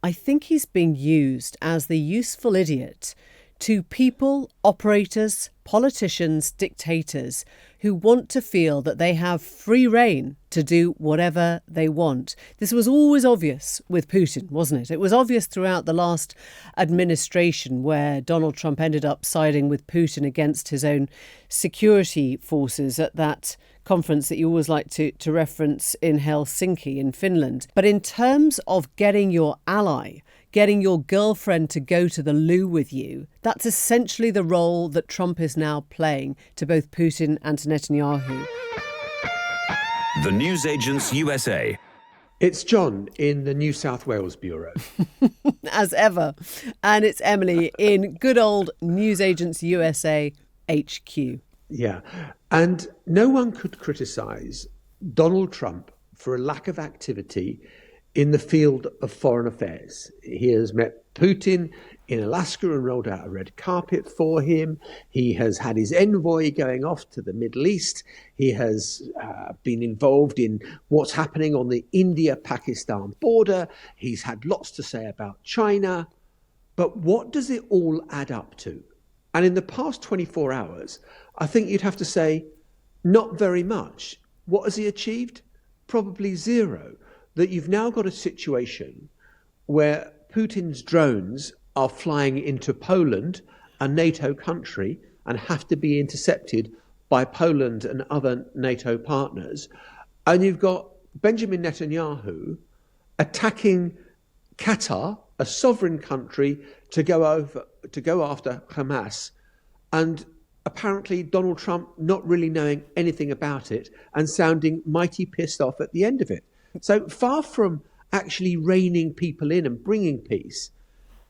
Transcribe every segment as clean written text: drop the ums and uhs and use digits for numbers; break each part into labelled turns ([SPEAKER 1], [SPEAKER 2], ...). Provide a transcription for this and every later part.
[SPEAKER 1] I think he's being used as the useful idiot to people, operators, politicians, dictators who want to feel that they have free rein to do whatever they want. This was always obvious with Putin, wasn't it? It was obvious throughout the last administration where Donald Trump ended up siding with Putin against his own security forces at that conference that you always like to reference in Helsinki in Finland. But in terms of getting your ally, getting your girlfriend to go to the loo with you, that's essentially the role that Trump is now playing to both Putin and to Netanyahu.
[SPEAKER 2] The Newsagents USA.
[SPEAKER 3] It's John in the New South Wales Bureau.
[SPEAKER 1] As ever. And it's Emily in good old Newsagents USA HQ.
[SPEAKER 3] Yeah. And no one could criticise Donald Trump for a lack of activity in the field of foreign affairs. He has met Putin in Alaska and rolled out a red carpet for him. He has had his envoy going off to the Middle East. He has been involved in what's happening on the India-Pakistan border. He's had lots to say about China. But what does it all add up to? And in the past 24 hours, I think you'd have to say, not very much. What has he achieved? Probably zero. That you've now got a situation where Putin's drones are flying into Poland, a NATO country, and have to be intercepted by Poland and other NATO partners. And you've got Benjamin Netanyahu attacking Qatar, a sovereign country, to go after Hamas, and apparently Donald Trump not really knowing anything about it and sounding mighty pissed off at the end of it. So far from actually reining people in and bringing peace,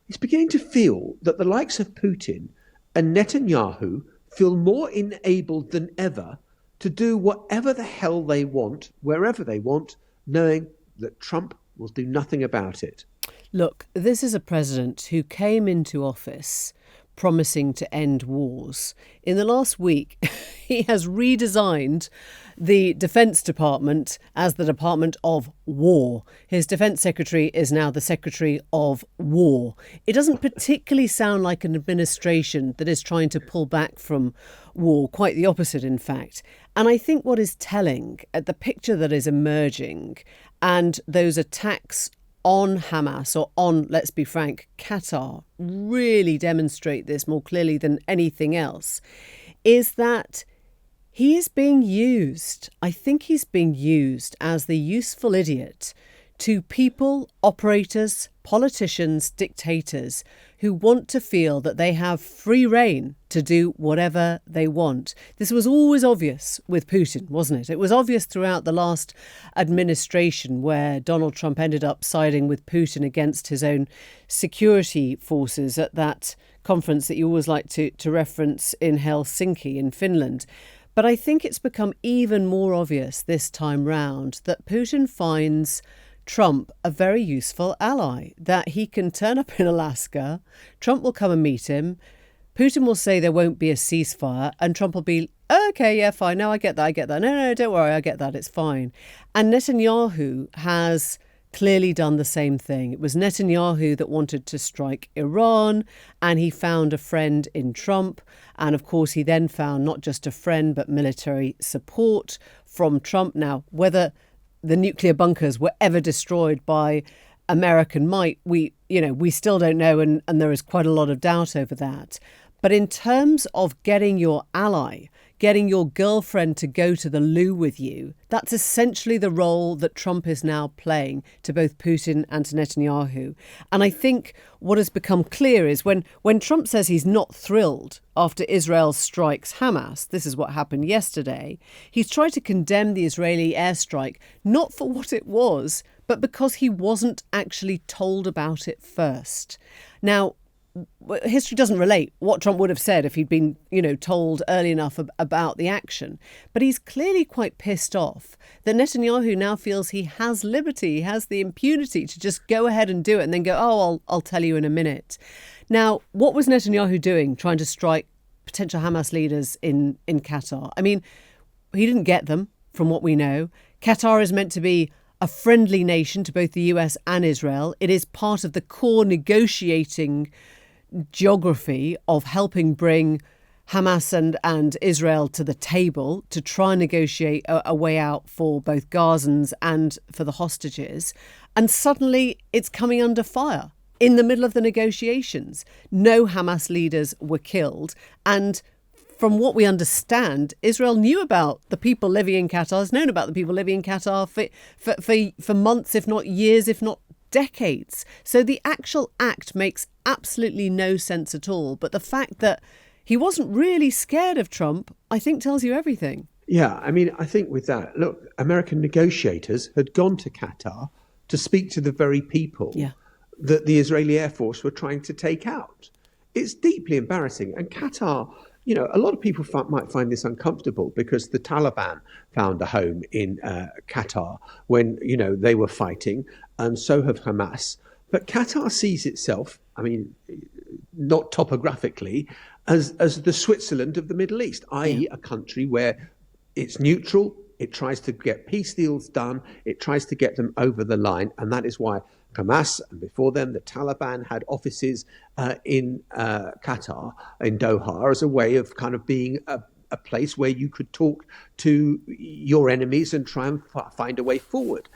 [SPEAKER 3] it's beginning to feel that the likes of Putin and Netanyahu feel more enabled than ever to do whatever the hell they want, wherever they want, knowing that Trump will do nothing about it.
[SPEAKER 1] Look, this is a president who came into office promising to end wars. In the last week, he has redesigned the Defence Department as the Department of War. His Defence Secretary is now the Secretary of War. It doesn't particularly sound like an administration that is trying to pull back from war, quite the opposite, in fact. And I think what is telling at the picture that is emerging and those attacks on Hamas or on, let's be frank, Qatar really demonstrate this more clearly than anything else, is that he is being used. I think he's being used as the useful idiot to people, operators, politicians, dictators who want to feel that they have free rein to do whatever they want. This was always obvious with Putin, wasn't it? It was obvious throughout the last administration where Donald Trump ended up siding with Putin against his own security forces at that conference that you always like to reference in Helsinki in Finland. But I think it's become even more obvious this time round that Putin finds Trump a very useful ally, that he can turn up in Alaska, Trump will come and meet him, Putin will say there won't be a ceasefire, and Trump will be, okay, yeah, fine, no, I get that. No, don't worry, I get that, it's fine. And Netanyahu has clearly done the same thing. It was Netanyahu that wanted to strike Iran, and he found a friend in Trump. And of course, he then found not just a friend, but military support from Trump. Now, whether the nuclear bunkers were ever destroyed by American might, we still don't know, and there is quite a lot of doubt over that. But in terms of getting your ally, getting your girlfriend to go to the loo with you, that's essentially the role that Trump is now playing to both Putin and to Netanyahu. And I think what has become clear is when Trump says he's not thrilled after Israel strikes Hamas, this is what happened yesterday, he's tried to condemn the Israeli airstrike, not for what it was, but because he wasn't actually told about it first. Now, history doesn't relate what Trump would have said if he'd been, told early enough about the action. But he's clearly quite pissed off that Netanyahu now feels he has liberty, he has the impunity to just go ahead and do it and then go, I'll tell you in a minute. Now, what was Netanyahu doing trying to strike potential Hamas leaders in Qatar? I mean, he didn't get them, from what we know. Qatar is meant to be a friendly nation to both the US and Israel. It is part of the core negotiating geography of helping bring Hamas and Israel to the table to try and negotiate a way out for both Gazans and for the hostages. And suddenly it's coming under fire in the middle of the negotiations. No Hamas leaders were killed. And from what we understand, Israel knew about the people living in Qatar, has known about the people living in Qatar for months, if not years, if not decades. So the actual act makes absolutely no sense at all. But the fact that he wasn't really scared of Trump, I think tells you everything.
[SPEAKER 3] Yeah, I mean, I think with that, look, American negotiators had gone to Qatar to speak to the very people that the Israeli Air Force were trying to take out. It's deeply embarrassing. And Qatar, you know, a lot of people might find this uncomfortable because the Taliban found a home in Qatar when, you know, they were fighting, and so have Hamas. But Qatar sees itself, I mean, not topographically, as the Switzerland of the Middle East, i.e. a country where it's neutral, it tries to get peace deals done, it tries to get them over the line, and that is why Hamas, and before them, the Taliban had offices in Qatar, in Doha, as a way of kind of being a place where you could talk to your enemies and try and find a way forward.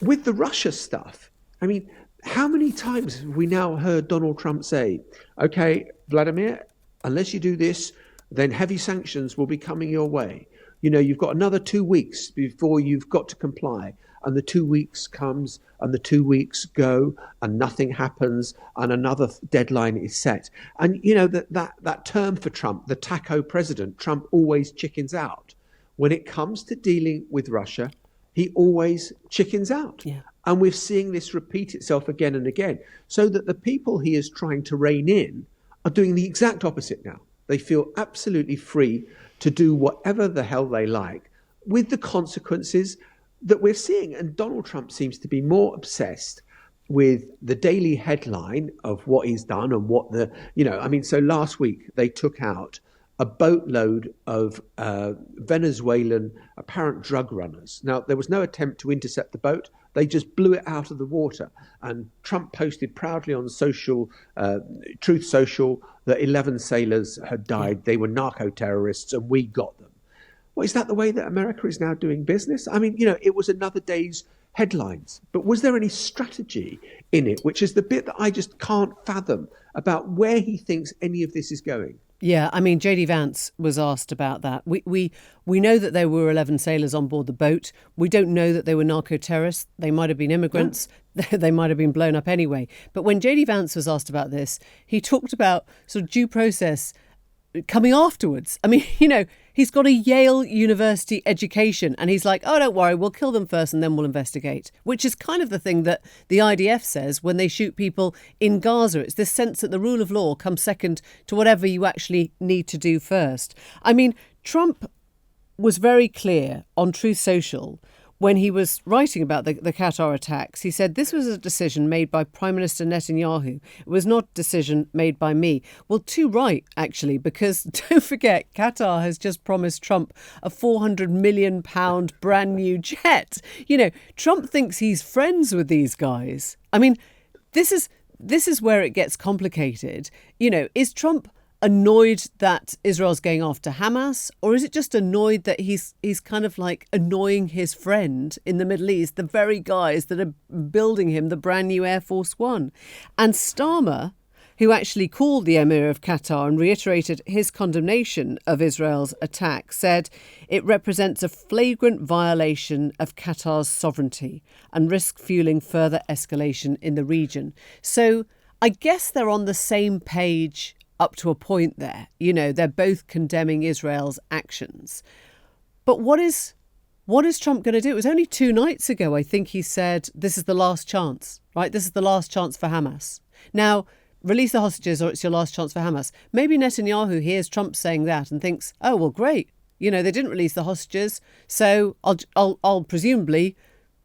[SPEAKER 3] With the Russia stuff, I mean, how many times have we now heard Donald Trump say, okay, Vladimir, unless you do this, then heavy sanctions will be coming your way. You know, you've got another 2 weeks before you've got to comply. And the 2 weeks comes and the 2 weeks go and nothing happens and another deadline is set. And, you know, that term for Trump, the taco president, Trump always chickens out. When it comes to dealing with Russia, he always chickens out. Yeah. And we're seeing this repeat itself again and again, so that the people he is trying to rein in are doing the exact opposite now. They feel absolutely free to do whatever the hell they like with the consequences that we're seeing. And Donald Trump seems to be more obsessed with the daily headline of what he's done and what the, you know, I mean, so last week they took out a boatload of Venezuelan apparent drug runners. Now, there was no attempt to intercept the boat. They just blew it out of the water. And Trump posted proudly on Truth Social, that 11 sailors had died. They were narco-terrorists and we got them. Well, is that the way that America is now doing business? I mean, you know, it was another day's headlines. But was there any strategy in it, which is the bit that I just can't fathom about where he thinks any of this is going?
[SPEAKER 1] Yeah, I mean, J.D. Vance was asked about that. We know that there were 11 sailors on board the boat. We don't know that they were narco-terrorists. They might have been immigrants. Yeah. They might have been blown up anyway. But when J.D. Vance was asked about this, he talked about sort of due process coming afterwards. I mean, you know, he's got a Yale University education and he's like, oh, don't worry, we'll kill them first and then we'll investigate, which is kind of the thing that the IDF says when they shoot people in Gaza. It's this sense that the rule of law comes second to whatever you actually need to do first. I mean, Trump was very clear on Truth Social when he was writing about the Qatar attacks. He said, this was a decision made by Prime Minister Netanyahu. It was not a decision made by me. Well, too right, actually, because don't forget, Qatar has just promised Trump a £400 million brand new jet. You know, Trump thinks he's friends with these guys. I mean, this is where it gets complicated. You know, is Trump annoyed that Israel's going after Hamas, or is it just annoyed that he's kind of like annoying his friend in the Middle East, the very guys that are building him the brand new Air Force One? And Starmer, who actually called the Emir of Qatar and reiterated his condemnation of Israel's attack, said it represents a flagrant violation of Qatar's sovereignty and risks fueling further escalation in the region. So I guess they're on the same page up to a point there. You know, they're both condemning Israel's actions. But what is Trump going to do? It was only 2 nights ago, I think he said, this is the last chance, right? This is the last chance for Hamas. Now, release the hostages or it's your last chance for Hamas. Maybe Netanyahu hears Trump saying that and thinks, oh, well, great. You know, they didn't release the hostages, so I'll presumably,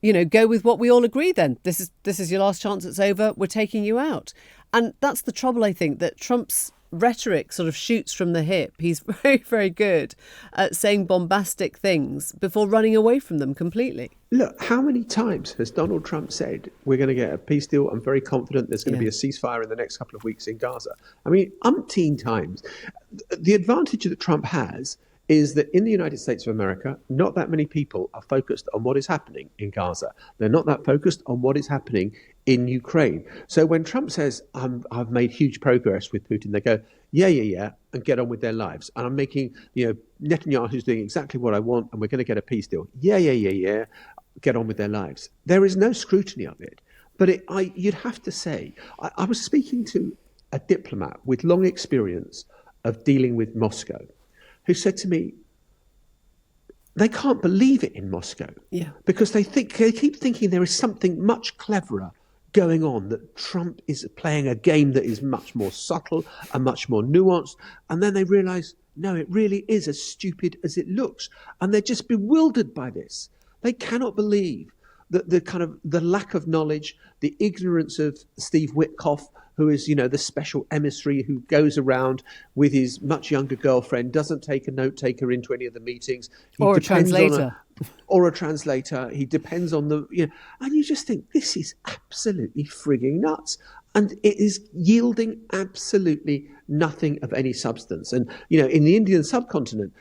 [SPEAKER 1] you know, go with what we all agree then. This is your last chance, it's over, we're taking you out. And that's the trouble, I think, that Trump's rhetoric sort of shoots from the hip. He's very, very good at saying bombastic things before running away from them completely.
[SPEAKER 3] Look, how many times has Donald Trump said, we're going to get a peace deal? I'm very confident there's going to be a ceasefire in the next couple of weeks in Gaza. I mean, umpteen times. The advantage that Trump has is that in the United States of America, not that many people are focused on what is happening in Gaza. They're not that focused on what is happening in Ukraine. So when Trump says, I've made huge progress with Putin, they go, yeah, and get on with their lives. And I'm making, Netanyahu's doing exactly what I want, and we're going to get a peace deal. Yeah, get on with their lives. There is no scrutiny of it. But you'd have to say, I was speaking to a diplomat with long experience of dealing with Moscow, who said to me, they can't believe it in Moscow because they keep thinking there is something much cleverer going on, that Trump is playing a game that is much more subtle and much more nuanced. And then they realize, no, it really is as stupid as it looks. And they're just bewildered by this. They cannot believe that the lack of knowledge, the ignorance of Steve Witkoff, who is, the special emissary who goes around with his much younger girlfriend, doesn't take a note taker into any of the meetings.
[SPEAKER 1] Or a translator.
[SPEAKER 3] Or a translator. He depends on and you just think, this is absolutely frigging nuts. And it is yielding absolutely nothing of any substance. And, in the Indian subcontinent,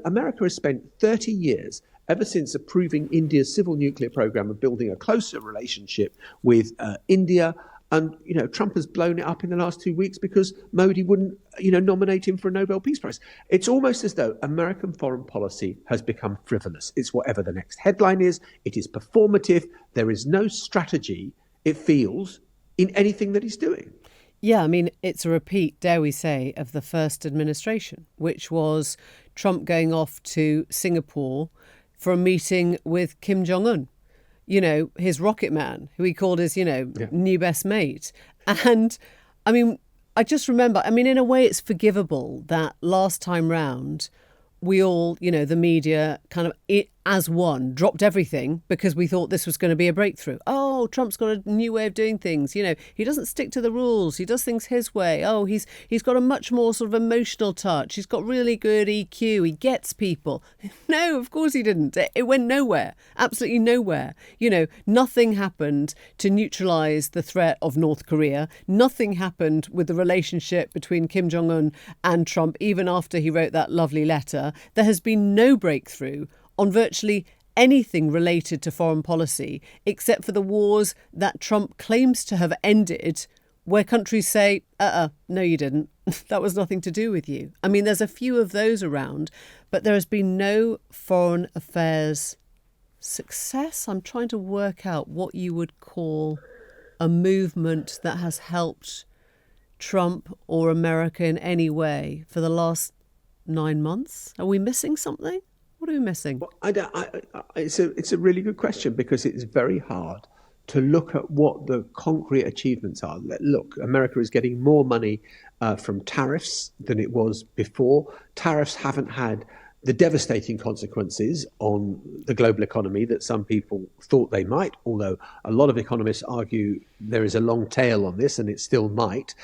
[SPEAKER 3] America has spent 30 years ever since approving India's civil nuclear program and building a closer relationship with India. And, Trump has blown it up in the last 2 weeks because Modi wouldn't, nominate him for a Nobel Peace Prize. It's almost as though American foreign policy has become frivolous. It's whatever the next headline is. It is performative. There is no strategy, it feels, in anything that he's doing.
[SPEAKER 1] Yeah, I mean, it's a repeat, dare we say, of the first administration, which was Trump going off to Singapore for a meeting with Kim Jong-un. His rocket man, who he called his, new best mate. And I mean, I just remember, in a way it's forgivable that last time round, we all, the media kind of as one dropped everything because we thought this was going to be a breakthrough. Oh, Trump's got a new way of doing things. He doesn't stick to the rules. He does things his way. Oh, he's got a much more sort of emotional touch. He's got really good EQ. He gets people. No, of course he didn't. It went nowhere. Absolutely nowhere. Nothing happened to neutralise the threat of North Korea. Nothing happened with the relationship between Kim Jong-un and Trump, even after he wrote that lovely letter. There has been no breakthrough on virtually anything related to foreign policy, except for the wars that Trump claims to have ended, where countries say, no, you didn't. That was nothing to do with you. There's a few of those around, but there has been no foreign affairs success. I'm trying to work out what you would call a movement that has helped Trump or America in any way for the last 9 months. Are we missing something? What are we missing?
[SPEAKER 3] Well, it's a really good question, because it's very hard to look at what the concrete achievements are. Look, America is getting more money from tariffs than it was before. Tariffs haven't had the devastating consequences on the global economy that some people thought they might, although a lot of economists argue there is a long tail on this and it still might.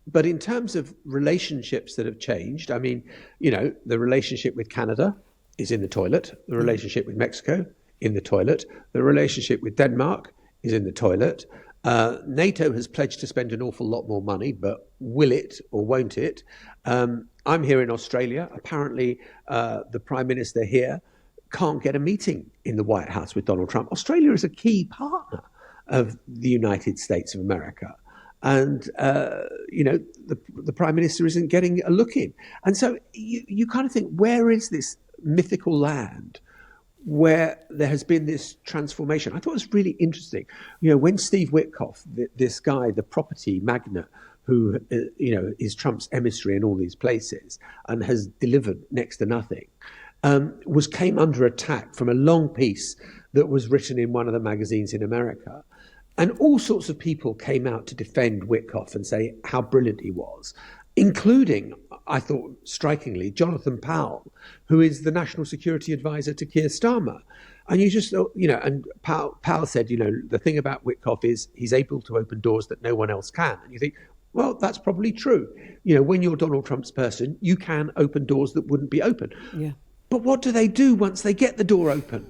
[SPEAKER 3] But in terms of relationships that have changed, the relationship with Canada is in the toilet. The relationship with Mexico, in the toilet. The relationship with Denmark is in the toilet. NATO has pledged to spend an awful lot more money, but will it or won't it? I'm here in Australia. Apparently, the Prime Minister here can't get a meeting in the White House with Donald Trump. Australia is a key partner of the United States of America. And, the Prime Minister isn't getting a look in. And so you kind of think, where is this mythical land where there has been this transformation? I thought it was really interesting. When Steve Witkoff, this guy, the property magnate, who, is Trump's emissary in all these places and has delivered next to nothing, came under attack from a long piece that was written in one of the magazines in America. And all sorts of people came out to defend Witkoff and say how brilliant he was, including, I thought strikingly, Jonathan Powell, who is the National Security Advisor to Keir Starmer. And you just, and Powell said, the thing about Witkoff is he's able to open doors that no one else can. And you think, Well, that's probably true. When you're Donald Trump's person, you can open doors that wouldn't be open.
[SPEAKER 1] Yeah.
[SPEAKER 3] But what do they do once they get the door open?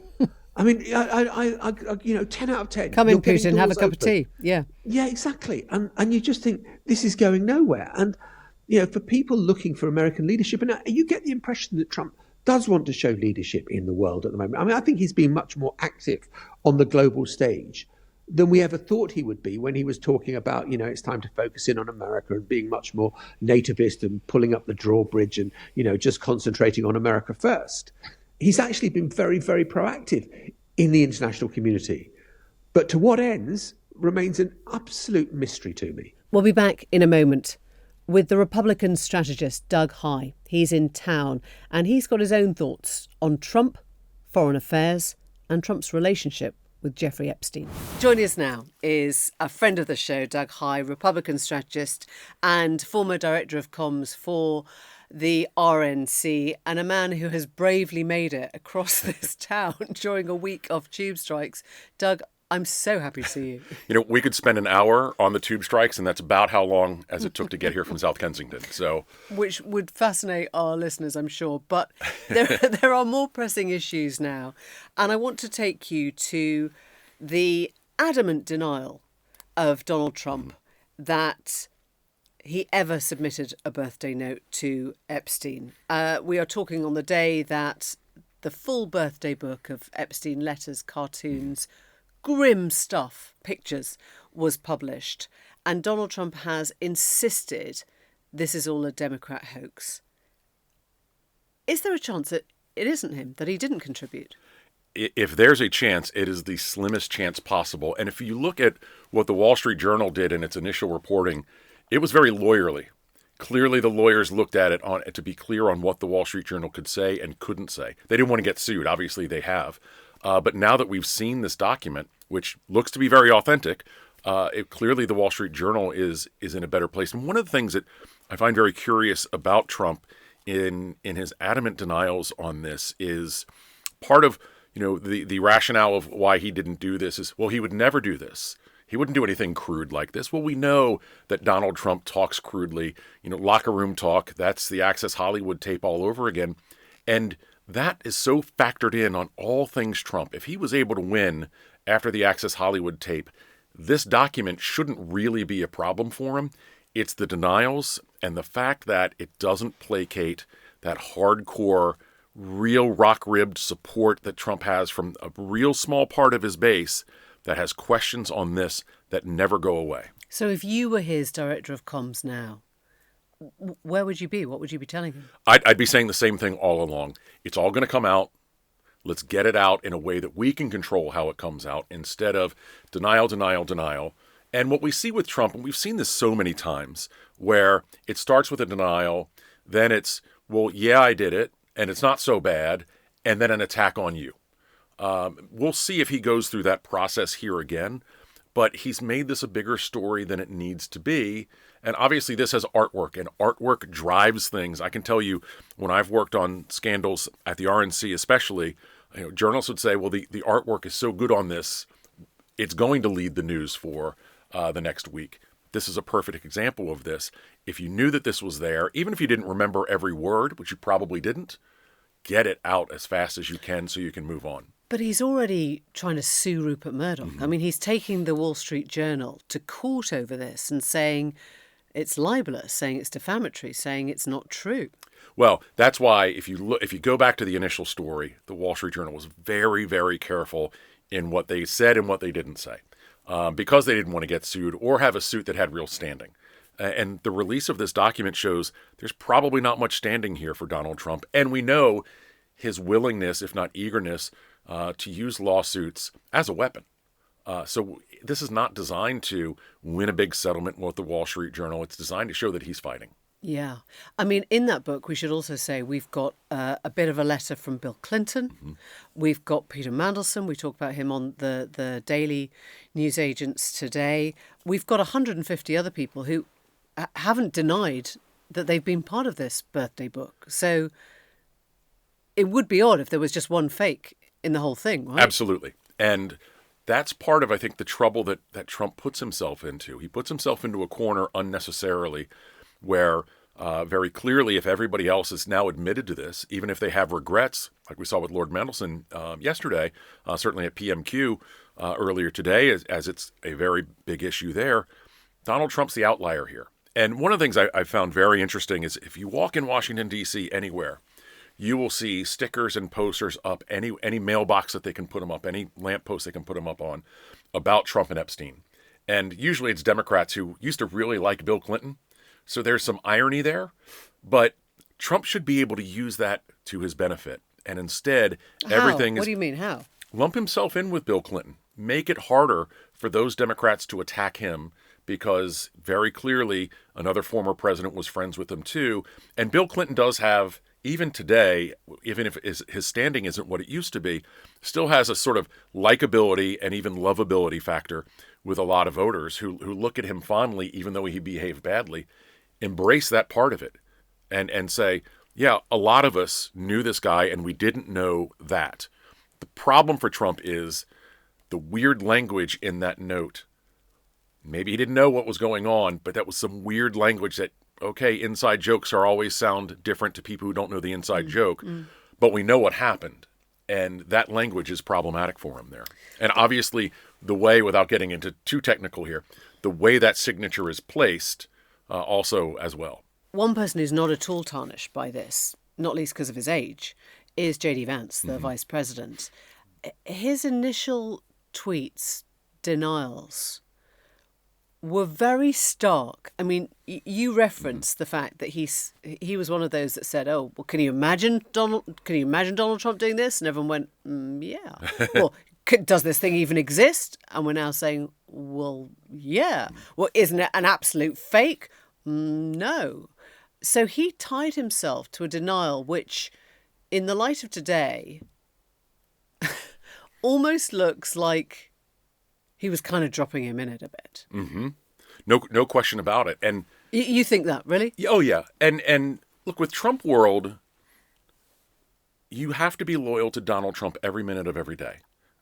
[SPEAKER 3] I mean, 10 out of 10.
[SPEAKER 1] Come in,
[SPEAKER 3] you're getting
[SPEAKER 1] Putin, have a
[SPEAKER 3] doors
[SPEAKER 1] cup of
[SPEAKER 3] open.
[SPEAKER 1] tea. Yeah.
[SPEAKER 3] Yeah, exactly. And you just think this is going nowhere. And, for people looking for American leadership, and you get the impression that Trump does want to show leadership in the world at the moment. I mean, I think he's been much more active on the global stage than we ever thought he would be when he was talking about, it's time to focus in on America and being much more nativist and pulling up the drawbridge and, just concentrating on America first. He's actually been very, very proactive in the international community. But to what ends remains an absolute mystery to me.
[SPEAKER 1] We'll be back in a moment with the Republican strategist Doug Heye. He's in town and he's got his own thoughts on Trump, foreign affairs and Trump's relationship with Jeffrey Epstein. Joining us now is a friend of the show, Doug Heye, Republican strategist and former director of comms for the RNC, and a man who has bravely made it across this town during a week of tube strikes. Doug, I'm so happy to see you.
[SPEAKER 4] We could spend an hour on the tube strikes, and that's about how long as it took to get here from South Kensington. So,
[SPEAKER 1] which would fascinate our listeners, I'm sure. But there are more pressing issues now. And I want to take you to the adamant denial of Donald Trump that he ever submitted a birthday note to Epstein. We are talking on the day that the full birthday book of Epstein letters, cartoons, grim stuff, pictures, was published. And Donald Trump has insisted this is all a Democrat hoax. Is there a chance that it isn't him, that he didn't contribute?
[SPEAKER 4] If there's a chance, it is the slimmest chance possible. And if you look at what the Wall Street Journal did in its initial reporting, it was very lawyerly. Clearly, the lawyers looked at it to be clear on what the Wall Street Journal could say and couldn't say. They didn't want to get sued. Obviously, they have. But now that we've seen this document, which looks to be very authentic, clearly the Wall Street Journal is in a better place. And one of the things that I find very curious about Trump in his adamant denials on this is part of the rationale of why he didn't do this is, well, he would never do this. He wouldn't do anything crude like this. Well, we know that Donald Trump talks crudely, locker room talk. That's the Access Hollywood tape all over again. And that is so factored in on all things Trump. If he was able to win after the Access Hollywood tape, this document shouldn't really be a problem for him. It's the denials and the fact that it doesn't placate that hardcore, real rock-ribbed support that Trump has from a real small part of his base that has questions on this that never go away.
[SPEAKER 1] So if you were his director of comms now, where would you be? What would you be telling him?
[SPEAKER 4] I'd be saying the same thing all along. It's all going to come out. Let's get it out in a way that we can control how it comes out instead of denial, denial, denial. And what we see with Trump, and we've seen this so many times, where it starts with a denial, then it's, well, yeah, I did it, and it's not so bad, and then an attack on you. We'll see if he goes through that process here again, but he's made this a bigger story than it needs to be. And obviously this has artwork, and artwork drives things. I can tell you, when I've worked on scandals at the RNC especially, journalists would say, well, the artwork is so good on this, it's going to lead the news for the next week. This is a perfect example of this. If you knew that this was there, even if you didn't remember every word, which you probably didn't, get it out as fast as you can so you can move on.
[SPEAKER 1] But he's already trying to sue Rupert Murdoch. I mean, he's taking the Wall Street Journal to court over this and saying it's libelous, saying it's defamatory, saying it's not true.
[SPEAKER 4] Well, that's why if you go back to the initial story, the Wall Street Journal was very, very careful in what they said and what they didn't say, because they didn't want to get sued or have a suit that had real standing. And the release of this document shows there's probably not much standing here for Donald Trump. And we know his willingness, if not eagerness, to use lawsuits as a weapon. So this is not designed to win a big settlement with the Wall Street Journal. It's designed to show that he's fighting.
[SPEAKER 1] Yeah. I mean, in that book, we should also say we've got a bit of a letter from Bill Clinton. Mm-hmm. We've got Peter Mandelson. We talk about him on the daily newsagents today. We've got 150 other people who haven't denied that they've been part of this birthday book. So it would be odd if there was just one fake in the whole thing, right?
[SPEAKER 4] Absolutely. And that's part of, I think, the trouble that Trump puts himself into. He puts himself into a corner unnecessarily where very clearly, if everybody else is now admitted to this, even if they have regrets, like we saw with Lord Mendelsohn yesterday, certainly at PMQ earlier today, as it's a very big issue there, Donald Trump's the outlier here. And one of the things I found very interesting is if you walk in Washington, D.C. anywhere, you will see stickers and posters up, any mailbox that they can put them up, any lamppost they can put them up on, about Trump and Epstein. And usually it's Democrats who used to really like Bill Clinton. So there's some irony there. But Trump should be able to use that to his benefit. And instead, everything is...
[SPEAKER 1] What do you mean, how?
[SPEAKER 4] Lump himself in with Bill Clinton. Make it harder for those Democrats to attack him, because very clearly another former president was friends with him too. And Bill Clinton does have, even today, even if his standing isn't what it used to be, still has a sort of likability and even lovability factor with a lot of voters who look at him fondly, even though he behaved badly, embrace that part of it and say, yeah, a lot of us knew this guy and we didn't know that. The problem for Trump is the weird language in that note. Maybe he didn't know what was going on, but that was some weird language that, okay, inside jokes always sound different to people who don't know the inside joke, but we know what happened. And that language is problematic for him there. And obviously, the way, without getting into too technical here, the way that signature is placed also as well.
[SPEAKER 1] One person who's not at all tarnished by this, not least because of his age, is J.D. Vance, the vice president. His initial tweets, denials, were very stark. I mean, you referenced the fact that he was one of those that said, "Oh, well, can you imagine Donald Trump doing this?" And everyone went, "Yeah." Well, does this thing even exist? And we're now saying, "Well, yeah." Well, isn't it an absolute fake? No. So he tied himself to a denial which, in the light of today, almost looks like he was kind of dropping him in it a bit.
[SPEAKER 4] Mm-hmm. No question about it. And
[SPEAKER 1] you think that, really?
[SPEAKER 4] Oh, yeah. And look, with Trump world, you have to be loyal to Donald Trump every minute of every day.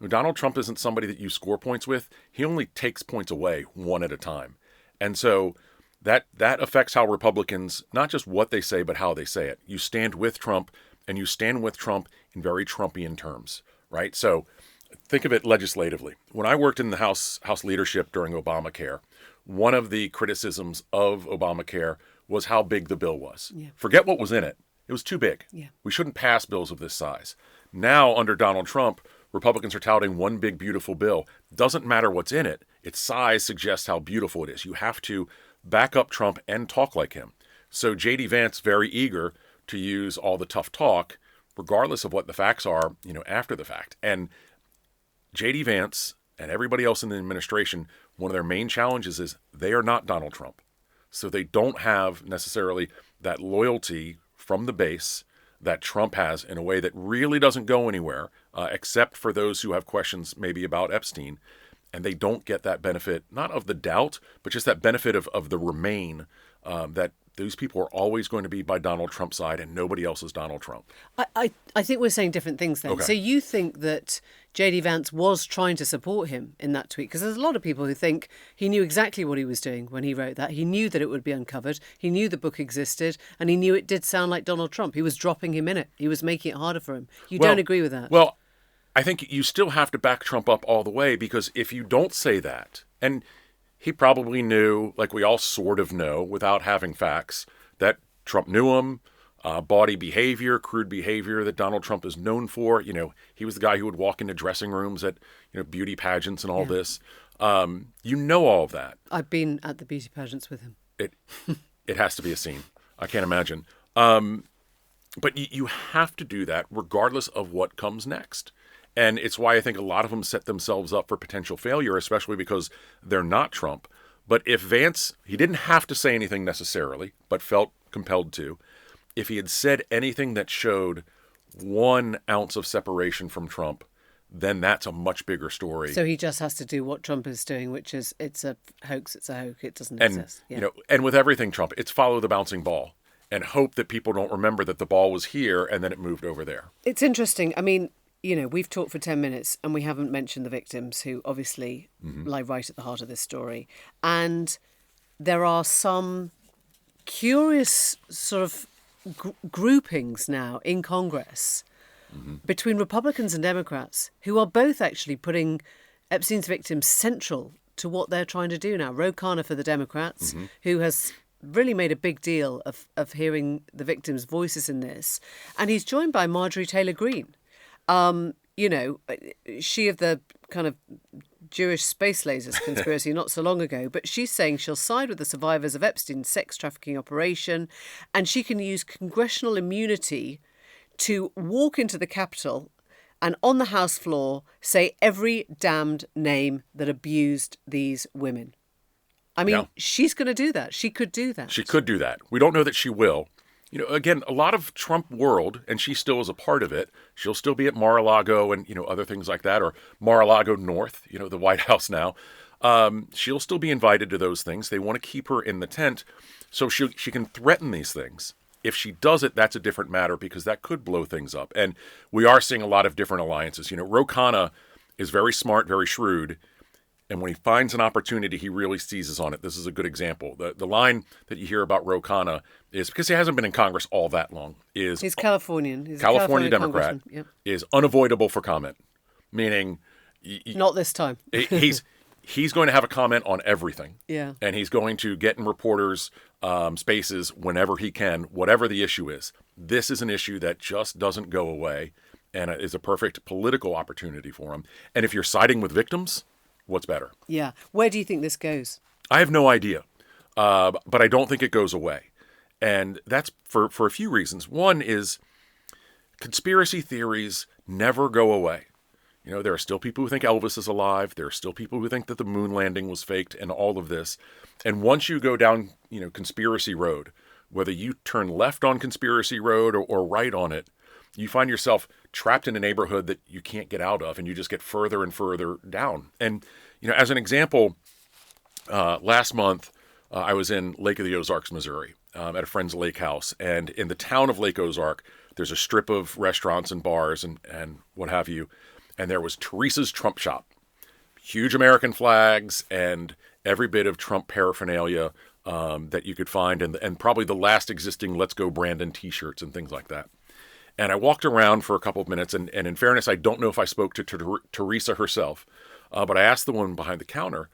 [SPEAKER 4] Donald Trump isn't somebody that you score points with. He only takes points away one at a time. And so that affects how Republicans, not just what they say, but how they say it. You stand with Trump, and you stand with Trump in very Trumpian terms, right? So think of it legislatively. When I worked in the House leadership during Obamacare, one of the criticisms of Obamacare was how big the bill was. Yeah. Forget what was in it. It was too big. Yeah. We shouldn't pass bills of this size. Now, under Donald Trump, Republicans are touting one big, beautiful bill. Doesn't matter what's in it. Its size suggests how beautiful it is. You have to back up Trump and talk like him. So J.D. Vance, very eager to use all the tough talk, regardless of what the facts are, after the fact. And J.D. Vance and everybody else in the administration, one of their main challenges is they are not Donald Trump. So they don't have necessarily that loyalty from the base that Trump has in a way that really doesn't go anywhere, except for those who have questions maybe about Epstein. And they don't get that benefit, not of the doubt, but just that benefit of the remain, that those people are always going to be by Donald Trump's side and nobody else is Donald Trump.
[SPEAKER 1] I think we're saying different things then. Okay. So you think that J.D. Vance was trying to support him in that tweet? Because there's a lot of people who think he knew exactly what he was doing when he wrote that. He knew that it would be uncovered. He knew the book existed. And he knew it did sound like Donald Trump. He was dropping him in it. He was making it harder for him. You don't agree with that?
[SPEAKER 4] Well, I think you still have to back Trump up all the way, because if you don't say that, and he probably knew, like we all sort of know without having facts, that Trump knew him, bawdy behavior, crude behavior that Donald Trump is known for. He was the guy who would walk into dressing rooms at beauty pageants and all this. All of that.
[SPEAKER 1] I've been at the beauty pageants with him.
[SPEAKER 4] It has to be a scene. I can't imagine. But you have to do that regardless of what comes next. And it's why I think a lot of them set themselves up for potential failure, especially because they're not Trump. But if Vance, he didn't have to say anything necessarily, but felt compelled to. If he had said anything that showed 1 ounce of separation from Trump, then that's a much bigger story.
[SPEAKER 1] So he just has to do what Trump is doing, which is it's a hoax, it doesn't exist.
[SPEAKER 4] Yeah. And with everything Trump, it's follow the bouncing ball and hope that people don't remember that the ball was here and then it moved over there.
[SPEAKER 1] It's interesting. I mean, we've talked for 10 minutes and we haven't mentioned the victims who obviously lie right at the heart of this story. And there are some curious sort of groupings now in Congress between Republicans and Democrats who are both actually putting Epstein's victims central to what they're trying to do now. Ro Khanna for the Democrats, who has really made a big deal of hearing the victims' voices in this. And he's joined by Marjorie Taylor Greene. She of the kind of Jewish space lasers conspiracy not so long ago, but she's saying she'll side with the survivors of Epstein's sex trafficking operation, and she can use congressional immunity to walk into the Capitol and on the House floor say every damned name that abused these women. I mean, she's going to do that. She could do that.
[SPEAKER 4] She could do that. We don't know that she will. Again, a lot of Trump world, and she still is a part of it. She'll still be at Mar-a-Lago and, other things like that, or Mar-a-Lago North, the White House now. She'll still be invited to those things. They want to keep her in the tent so she can threaten these things. If she does it, that's a different matter because that could blow things up. And we are seeing a lot of different alliances. Ro Khanna is very smart, very shrewd. And when he finds an opportunity, he really seizes on it. This is a good example. The line that you hear about Ro Khanna is, because he hasn't been in Congress all that long, is...
[SPEAKER 1] He's Californian. He's
[SPEAKER 4] California Democrat, is unavoidable for comment. Meaning...
[SPEAKER 1] Not this time.
[SPEAKER 4] He's going to have a comment on everything.
[SPEAKER 1] Yeah.
[SPEAKER 4] And he's going to get in reporters' spaces whenever he can, whatever the issue is. This is an issue that just doesn't go away and is a perfect political opportunity for him. And if you're siding with victims... what's better?
[SPEAKER 1] Yeah. Where do you think this goes?
[SPEAKER 4] I have no idea, but I don't think it goes away. And that's for a few reasons. One is conspiracy theories never go away. There are still people who think Elvis is alive. There are still people who think that the moon landing was faked and all of this. And once you go down, conspiracy road, whether you turn left on conspiracy road or right on it, you find yourself trapped in a neighborhood that you can't get out of, and you just get further and further down. And, as an example, last month, I was in Lake of the Ozarks, Missouri, at a friend's lake house. And in the town of Lake Ozark, there's a strip of restaurants and bars and what have you. And there was Teresa's Trump Shop. Huge American flags and every bit of Trump paraphernalia that you could find. And probably the last existing Let's Go Brandon t-shirts and things like that. And I walked around for a couple of minutes, and in fairness, I don't know if I spoke to Teresa herself, but I asked the woman behind the counter,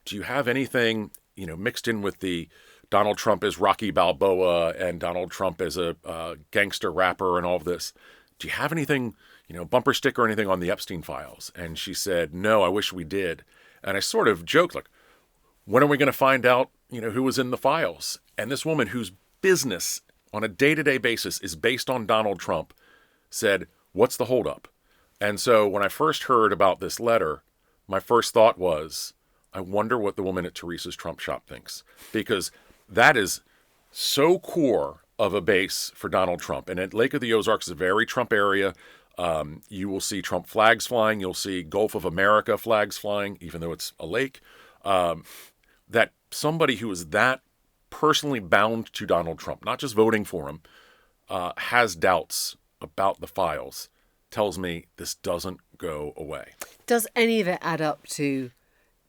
[SPEAKER 4] do you have anything, mixed in with the Donald Trump as Rocky Balboa and Donald Trump as a gangster rapper and all of this? Do you have anything, bumper sticker or anything on the Epstein files? And she said, no, I wish we did. And I sort of joked, like, when are we going to find out, who was in the files? And this woman whose business on a day-to-day basis is based on Donald Trump, said, what's the holdup? And so when I first heard about this letter, my first thought was, I wonder what the woman at Teresa's Trump Shop thinks. Because that is so core of a base for Donald Trump. And at Lake of the Ozarks is a very Trump area. You will see Trump flags flying. You'll see Gulf of America flags flying, even though it's a lake. That somebody who is that personally bound to Donald Trump, not just voting for him, has doubts about the files, tells me this doesn't go away. Does
[SPEAKER 1] any of it add up to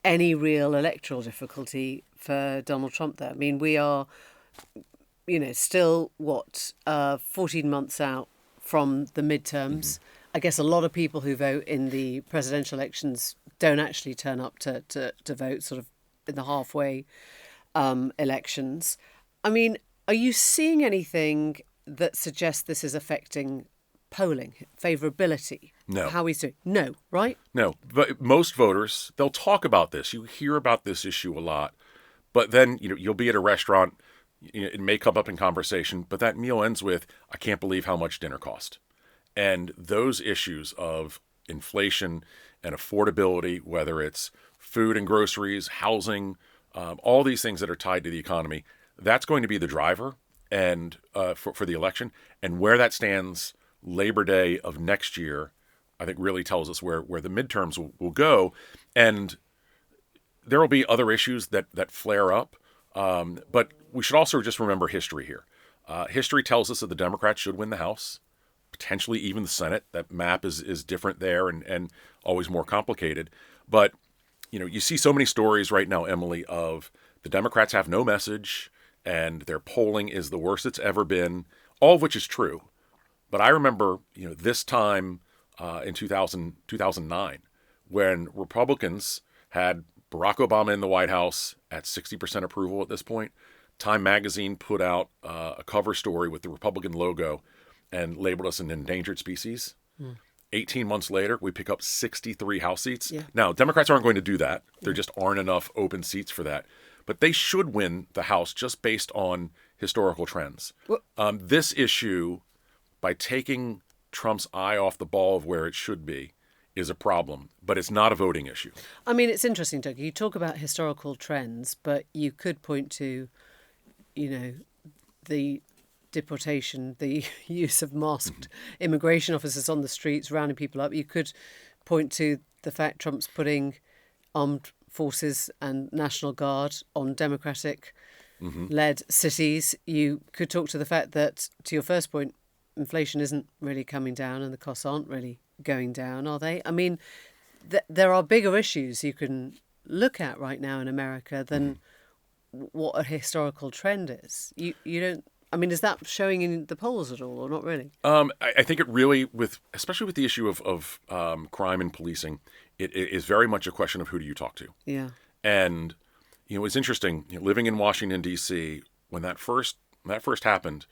[SPEAKER 1] any real electoral difficulty for Donald Trump there? I mean, we are, still, 14 months out from the midterms. Mm-hmm. I guess a lot of people who vote in the presidential elections don't actually turn up to vote sort of in the halfway elections. I mean, are you seeing anything that suggests this is affecting polling, favourability?
[SPEAKER 4] No.
[SPEAKER 1] How he's doing? No, right?
[SPEAKER 4] No. But most voters, they'll talk about this. You hear about this issue a lot. But then, you'll be at a restaurant, it may come up in conversation, but that meal ends with, I can't believe how much dinner cost. And those issues of inflation and affordability, whether it's food and groceries, housing, all these things that are tied to the economy, that's going to be the driver and for the election. And where that stands Labor Day of next year, I think really tells us where the midterms will go. And there will be other issues that flare up. But we should also just remember history here. History tells us that the Democrats should win the House. potentially even the Senate. That map is different there and always more complicated. But, you see so many stories right now, Emily, of the Democrats have no message and their polling is the worst it's ever been, all of which is true. But I remember, this time in 2009, when Republicans had Barack Obama in the White House at 60% approval at this point. Time magazine put out a cover story with the Republican logo and labeled us an endangered species. 18 months later, we pick up 63 House seats. Yeah. Now, Democrats aren't going to do that. There just aren't enough open seats for that. But they should win the House just based on historical trends. This issue, by taking Trump's eye off the ball of where it should be, is a problem, but it's not a voting issue.
[SPEAKER 1] I mean, it's interesting, Doug. You talk about historical trends, but you could point to, the deportation, the use of masked immigration officers on the streets, rounding people up. You could point to the fact Trump's putting armed forces and National Guard on Democratic-led cities. You could talk to the fact that, to your first point, inflation isn't really coming down and the costs aren't really going down, are they? I mean, there are bigger issues you can look at right now in America than what a historical trend is. You don't. I mean, is that showing in the polls at all, or not really?
[SPEAKER 4] I think it really, especially with the issue of crime and policing, it is very much a question of who do you talk to.
[SPEAKER 1] Yeah.
[SPEAKER 4] And it's interesting living in Washington D.C. when that first happened.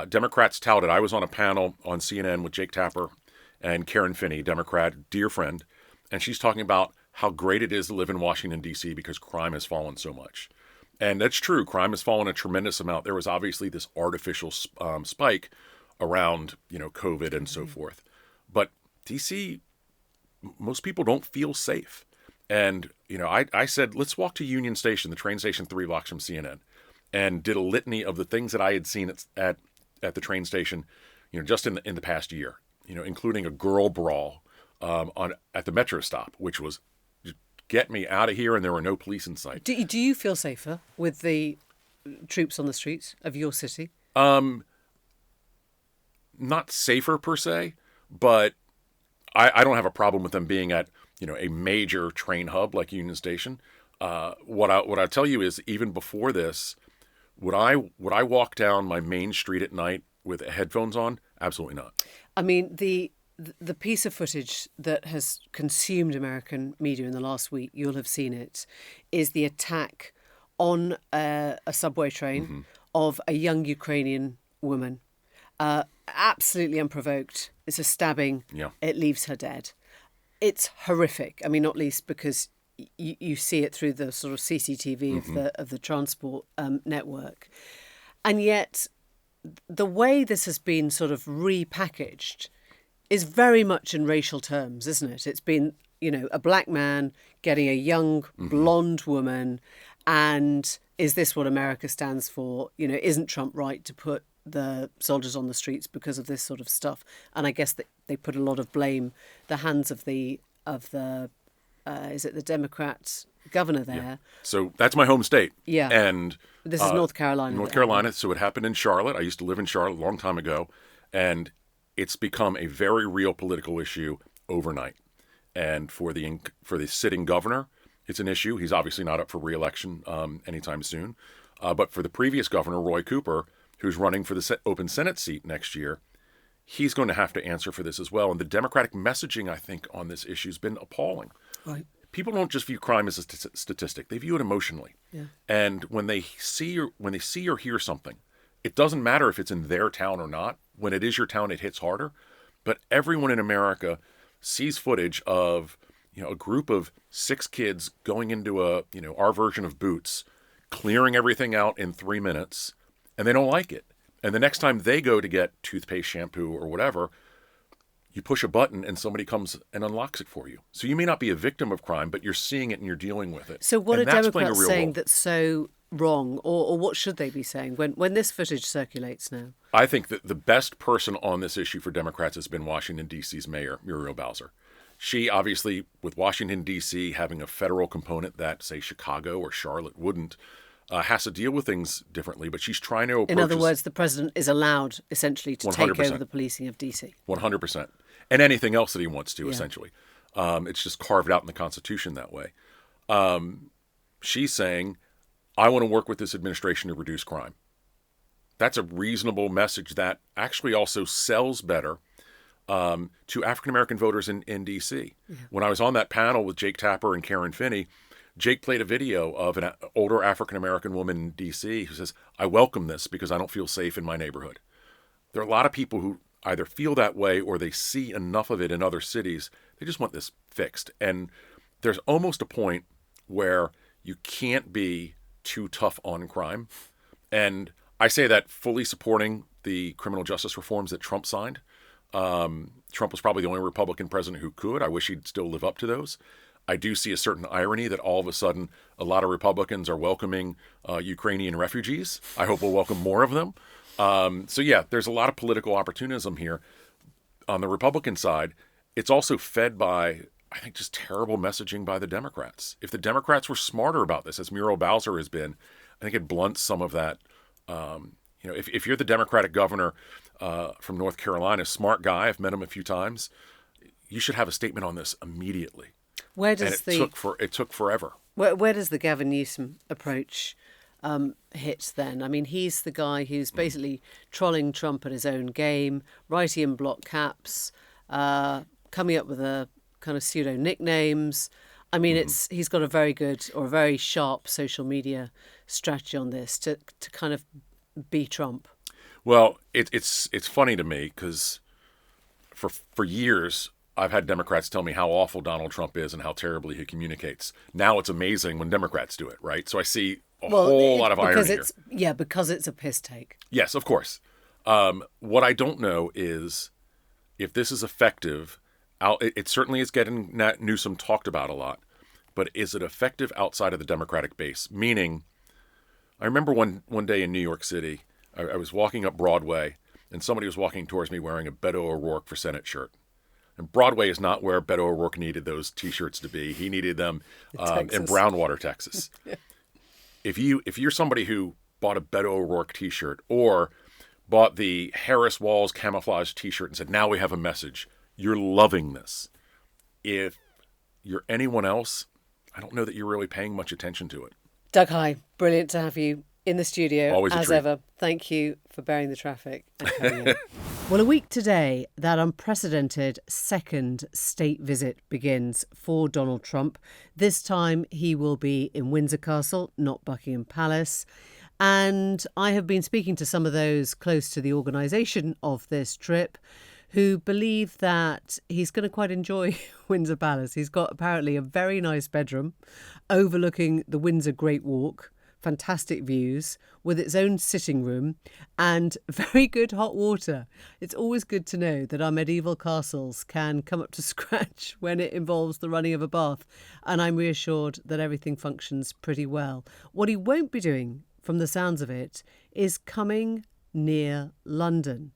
[SPEAKER 4] Democrats touted. I was on a panel on CNN with Jake Tapper and Karen Finney, Democrat, dear friend, and she's talking about how great it is to live in Washington, D.C. because crime has fallen so much. And that's true. Crime has fallen a tremendous amount. There was obviously this artificial spike around, COVID and so forth. But D.C., most people don't feel safe. And, I said, let's walk to Union Station, the train station 3 blocks from CNN, and did a litany of the things that I had seen at the train station, just in the past year, including a girl brawl at the metro stop, which was get me out of here, and there were no police in sight.
[SPEAKER 1] Do you feel safer with the troops on the streets of your city?
[SPEAKER 4] Not safer per se, but I don't have a problem with them being at a major train hub like Union Station. What I tell you is, even before this, would I walk down my main street at night with headphones on? Absolutely not.
[SPEAKER 1] I mean, the piece of footage that has consumed American media in the last week, you'll have seen it, is the attack on a subway train of a young Ukrainian woman. Absolutely unprovoked. It's a stabbing. Yeah. It leaves her dead. It's horrific. I mean, not least because you see it through the sort of CCTV of the transport network. And yet the way this has been sort of repackaged is very much in racial terms, isn't it? It's been, a black man getting a young blonde woman, and is this what America stands for? Isn't Trump right to put the soldiers on the streets because of this sort of stuff? And I guess that they put a lot of blame, the hands of the is it the Democrat governor there?
[SPEAKER 4] Yeah. So that's my home state.
[SPEAKER 1] Yeah.
[SPEAKER 4] And
[SPEAKER 1] this is North Carolina.
[SPEAKER 4] North Carolina. So it happened in Charlotte. I used to live in Charlotte a long time ago, and it's become a very real political issue overnight. And for the sitting governor, it's an issue. He's obviously not up for re-election anytime soon. But for the previous governor, Roy Cooper, who's running for the open Senate seat next year, he's going to have to answer for this as well. And the Democratic messaging, I think, on this issue has been appalling.
[SPEAKER 1] Right.
[SPEAKER 4] People don't just view crime as a statistic; they view it emotionally.
[SPEAKER 1] Yeah.
[SPEAKER 4] And when they see or hear something, it doesn't matter if it's in their town or not. When it is your town, it hits harder. But everyone in America sees footage of a group of 6 kids going into our version of Boots, clearing everything out in 3 minutes, and they don't like it. And the next time they go to get toothpaste, shampoo, or whatever, you push a button and somebody comes and unlocks it for you. So you may not be a victim of crime, but you're seeing it and you're dealing with it.
[SPEAKER 1] So what are Democrats saying that's so wrong, or what should they be saying when this footage circulates now?
[SPEAKER 4] I think that the best person on this issue for Democrats has been Washington, D.C.'s mayor, Muriel Bowser. She, obviously, with Washington, D.C. having a federal component that, say, Chicago or Charlotte wouldn't, has to deal with things differently, but she's trying to approach.
[SPEAKER 1] In other words, the president is allowed essentially to
[SPEAKER 4] 100%.
[SPEAKER 1] take over the policing of DC.
[SPEAKER 4] 100%. And anything else that he wants to, essentially. It's just carved out in the Constitution that way. She's saying, I want to work with this administration to reduce crime. That's a reasonable message that actually also sells better to African-American voters in D.C. Yeah. When I was on that panel with Jake Tapper and Karen Finney, Jake played a video of an older African-American woman in D.C. who says, I welcome this because I don't feel safe in my neighborhood. There are a lot of people who either feel that way or they see enough of it in other cities. They just want this fixed. And there's almost a point where you can't be too tough on crime. And I say that fully supporting the criminal justice reforms that Trump signed. Trump was probably the only Republican president who could. I wish he'd still live up to those. I do see a certain irony that all of a sudden a lot of Republicans are welcoming Ukrainian refugees. I hope we'll welcome more of them. So yeah, there's a lot of political opportunism here. On the Republican side, it's also fed by, I think, just terrible messaging by the Democrats. If the Democrats were smarter about this, as Muriel Bowser has been, I think it blunts some of that. If you're the Democratic governor from North Carolina, smart guy, I've met him a few times, you should have a statement on this immediately.
[SPEAKER 1] Where does
[SPEAKER 4] it took forever.
[SPEAKER 1] Where does the Gavin Newsom approach hit then? I mean, he's the guy who's basically trolling Trump at his own game, writing in block caps, coming up with a kind of pseudo nicknames. I mean, he's got a very good or a very sharp social media strategy on this to kind of be Trump.
[SPEAKER 4] Well, it's funny to me because for years I've had Democrats tell me how awful Donald Trump is and how terribly he communicates. Now it's amazing when Democrats do it, right? So I see a whole lot of irony here.
[SPEAKER 1] Yeah, because it's a piss take.
[SPEAKER 4] Yes, of course. What I don't know is if this is effective. It certainly is getting Newsom talked about a lot, but is it effective outside of the Democratic base? Meaning, I remember one day in New York City, I was walking up Broadway, and somebody was walking towards me wearing a Beto O'Rourke for Senate shirt. And Broadway is not where Beto O'Rourke needed those T-shirts to be. He needed them in Brownwater, Texas. Yeah. If you're somebody who bought a Beto O'Rourke T-shirt or bought the Harris Walls camouflage T-shirt and said, now we have a message, you're loving this. If you're anyone else, I don't know that you're really paying much attention to it.
[SPEAKER 1] Doug Heye, brilliant to have you in the studio.
[SPEAKER 4] Always a
[SPEAKER 1] as
[SPEAKER 4] treat.
[SPEAKER 1] ever. Thank you for bearing the traffic and coming in. Well, a week today, that unprecedented second state visit begins for Donald Trump. This time he will be in Windsor Castle, not Buckingham Palace. And I have been speaking to some of those close to the organisation of this trip who believe that he's going to quite enjoy Windsor Palace. He's got apparently a very nice bedroom overlooking the Windsor Great Walk, fantastic views, with its own sitting room and very good hot water. It's always good to know that our medieval castles can come up to scratch when it involves the running of a bath, and I'm reassured that everything functions pretty well. What he won't be doing, from the sounds of it, is coming near London.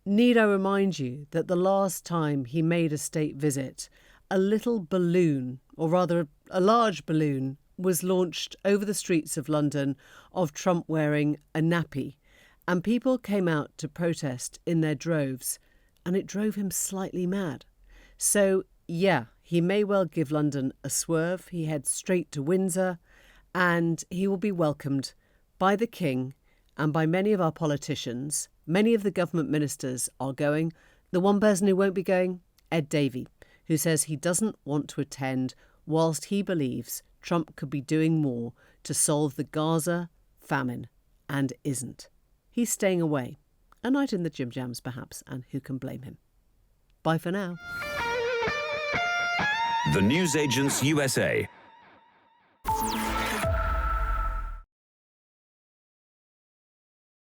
[SPEAKER 1] Need I remind you that the last time he made a state visit, a little balloon, or rather a large balloon, was launched over the streets of London of Trump wearing a nappy, and people came out to protest in their droves, and it drove him slightly mad. So, yeah, he may well give London a swerve. He heads straight to Windsor, and he will be welcomed by the King and by many of our politicians. Many of the government ministers are going. The one person who won't be going, Ed Davey, who says he doesn't want to attend whilst he believes Trump could be doing more to solve the Gaza famine and isn't. He's staying away. A night in the Jim Jams, perhaps, and who can blame him? Bye for now.
[SPEAKER 2] The Newsagents USA.